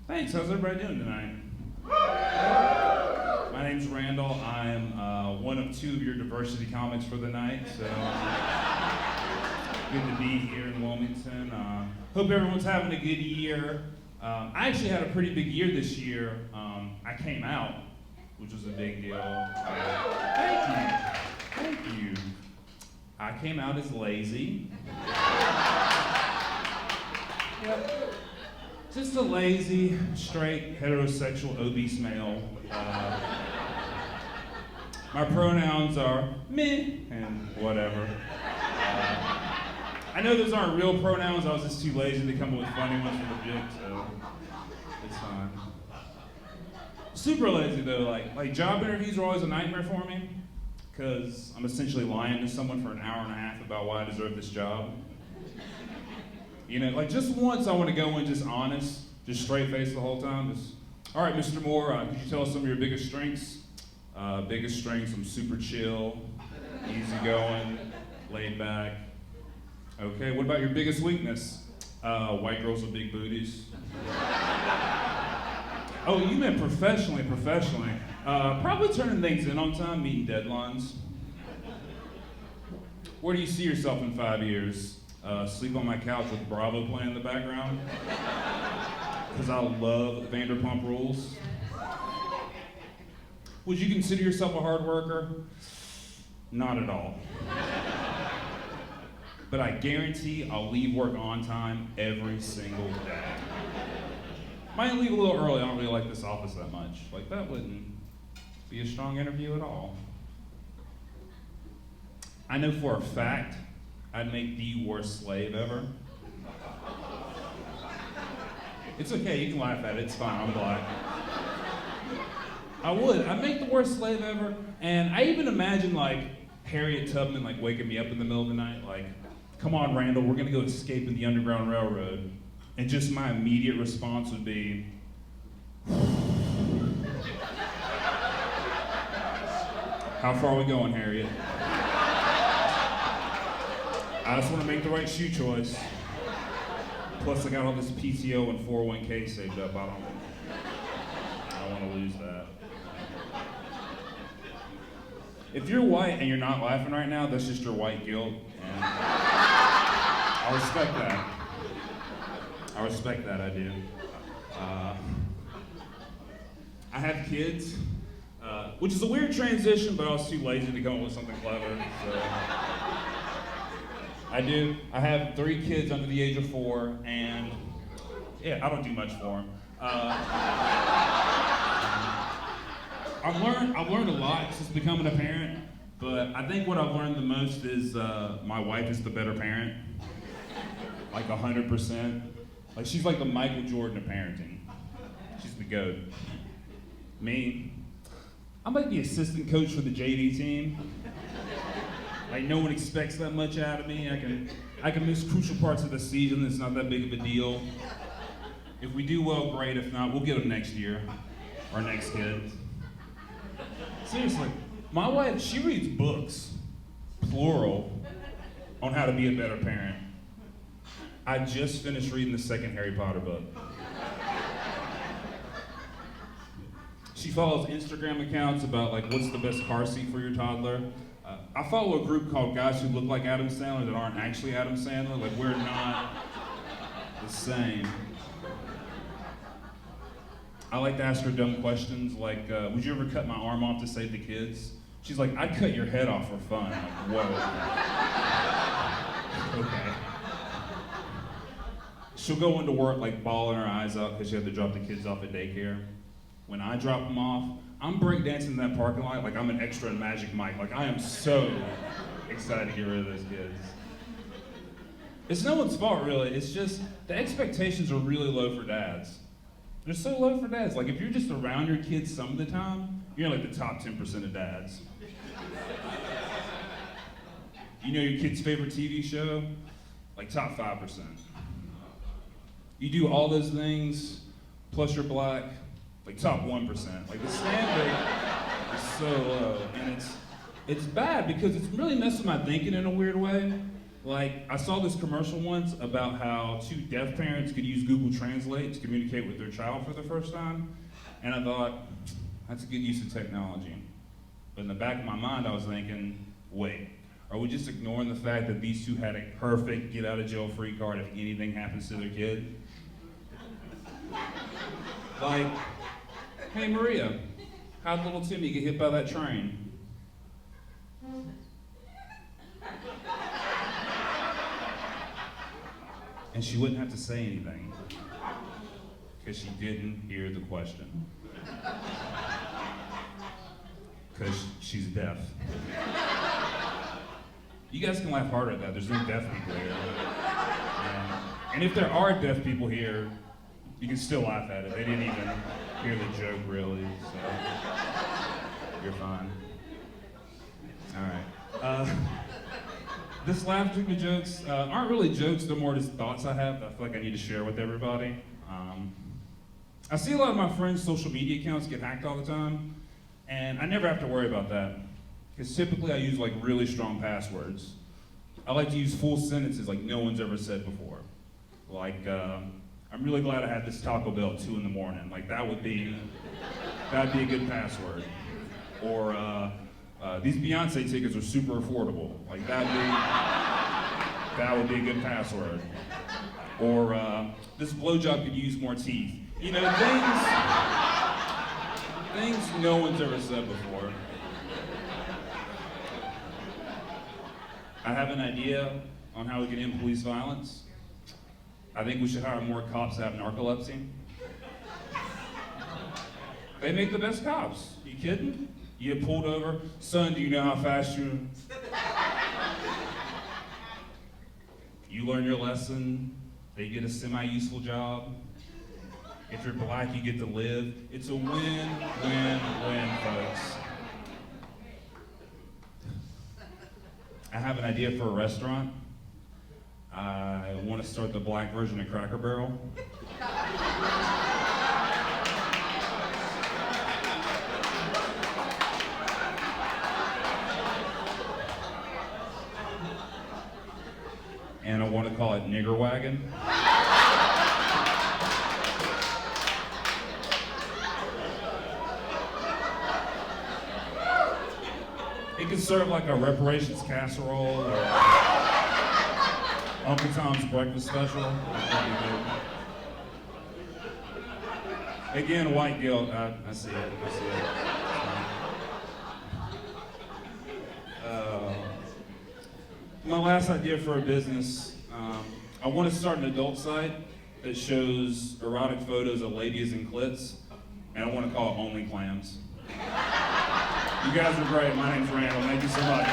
Thanks. How's everybody doing tonight? My name's Randall. I'm one of two of your diversity comics for the night, so good to be here in Wilmington. Hope everyone's having a good year. I actually had a pretty big year this year. I came out, which was a big deal. Thank you. I came out as lazy. Yep. Just a lazy, straight, heterosexual, obese male. My pronouns are meh and whatever. I know those aren't real pronouns. I was just too lazy to come up with funny ones for the joke, so it's fine. Super lazy though. Like job interviews are always a nightmare for me because I'm essentially lying to someone for an hour and a half about why I deserve this job. You know, like just once I want to go in just honest, just straight face the whole time. Just, all right, Mr. Moore, could you tell us some of your biggest strengths? Biggest strengths, I'm super chill, easygoing, laid back. Okay, what about your biggest weakness? White girls with big booties. Oh, you meant professionally. Probably turning things in on time, meeting deadlines. Where do you see yourself in 5 years? Sleep on my couch with Bravo playing in the background. Because I love Vanderpump Rules. Would you consider yourself a hard worker? Not at all. But I guarantee I'll leave work on time every single day. Might leave a little early, I don't really like this office that much. Like that wouldn't be a strong interview at all. I know for a fact I'd make the worst slave ever. It's okay, you can laugh at it, it's fine, I'm black. I would, I'd make the worst slave ever, and I even imagine like Harriet Tubman like waking me up in the middle of the night, like, come on Randall, we're gonna go escape in the Underground Railroad. And just my immediate response would be, how far are we going, Harriet? I just want to make the right shoe choice. Plus, I got all this PTO and 401k saved up. I don't want to lose that. If you're white and you're not laughing right now, that's just your white guilt. And I respect that. I do. I have kids, which is a weird transition, but I was too lazy to come up with something clever. So. I do. I have 3 kids under the age of 4, and yeah, I don't do much for them. I've learned a lot since becoming a parent, but I think what I've learned the most is my wife is the better parent, like 100%. Like she's like the Michael Jordan of parenting. She's the GOAT. Me, I'm like the assistant coach for the JV team. Like no one expects that much out of me. I can miss crucial parts of the season. It's not that big of a deal. If we do well, great. If not, we'll get them next year. Our next kid. Seriously, my wife, she reads books, plural, on how to be a better parent. I just finished reading the second Harry Potter book. She follows Instagram accounts about like what's the best car seat for your toddler. I follow a group called Guys Who Look Like Adam Sandler that aren't actually Adam Sandler. Like we're not the same. I like to ask her dumb questions like, would you ever cut my arm off to save the kids? She's like, I'd cut your head off for fun. I'm like, whoa. Okay. She'll go into work like bawling her eyes out because she had to drop the kids off at daycare. When I drop them off, I'm breakdancing in that parking lot like I'm an extra in Magic Mike. Like I am so excited to get rid of those kids. It's no one's fault really, it's just the expectations are really low for dads. They're so low for dads. Like if you're just around your kids some of the time, you're like the top 10% of dads. You know your kid's favorite TV show? Like top 5%. You do all those things, plus you're black, like top 1%. Like the standard is so low, and it's bad because it's really messing my thinking in a weird way. Like, I saw this commercial once about how two deaf parents could use Google Translate to communicate with their child for the first time, and I thought, that's a good use of technology. But in the back of my mind, I was thinking, wait, are we just ignoring the fact that these two had a perfect get-out-of-jail-free card if anything happens to their kid? Like, hey Maria, how'd little Timmy get hit by that train? And she wouldn't have to say anything, because she didn't hear the question. Because she's deaf. You guys can laugh harder at that, there's no deaf people here. And if there are deaf people here, you can still laugh at it. They didn't even hear the joke really, so you're fine. All right. This laugh track jokes aren't really jokes, they're more just thoughts I have that I feel like I need to share with everybody. I see a lot of my friends' social media accounts get hacked all the time, and I never have to worry about that, because typically I use like really strong passwords. I like to use full sentences like no one's ever said before. Like, I'm really glad I had this Taco Bell at 2 in the morning. Like that'd be a good password. Or, these Beyonce tickets are super affordable. Like that would be a good password. Or this blowjob could use more teeth. You know, things no one's ever said before. I have an idea on how we can end police violence. I think we should hire more cops that have narcolepsy. They make the best cops. You kidding? You get pulled over. Son, do you know how fast you... You learn your lesson. They get a semi-useful job. If you're black, you get to live. It's a win-win-win, folks. I have an idea for a restaurant. I want to start the black version of Cracker Barrel. And I want to call it Nigger Wagon. It could serve like a reparations casserole or Uncle Tom's breakfast special. Again, white guilt. I see it. My last idea for a business, I want to start an adult site that shows erotic photos of ladies and clits, and I want to call it Only Clams. You guys are great. My name's Randall. Thank you so much.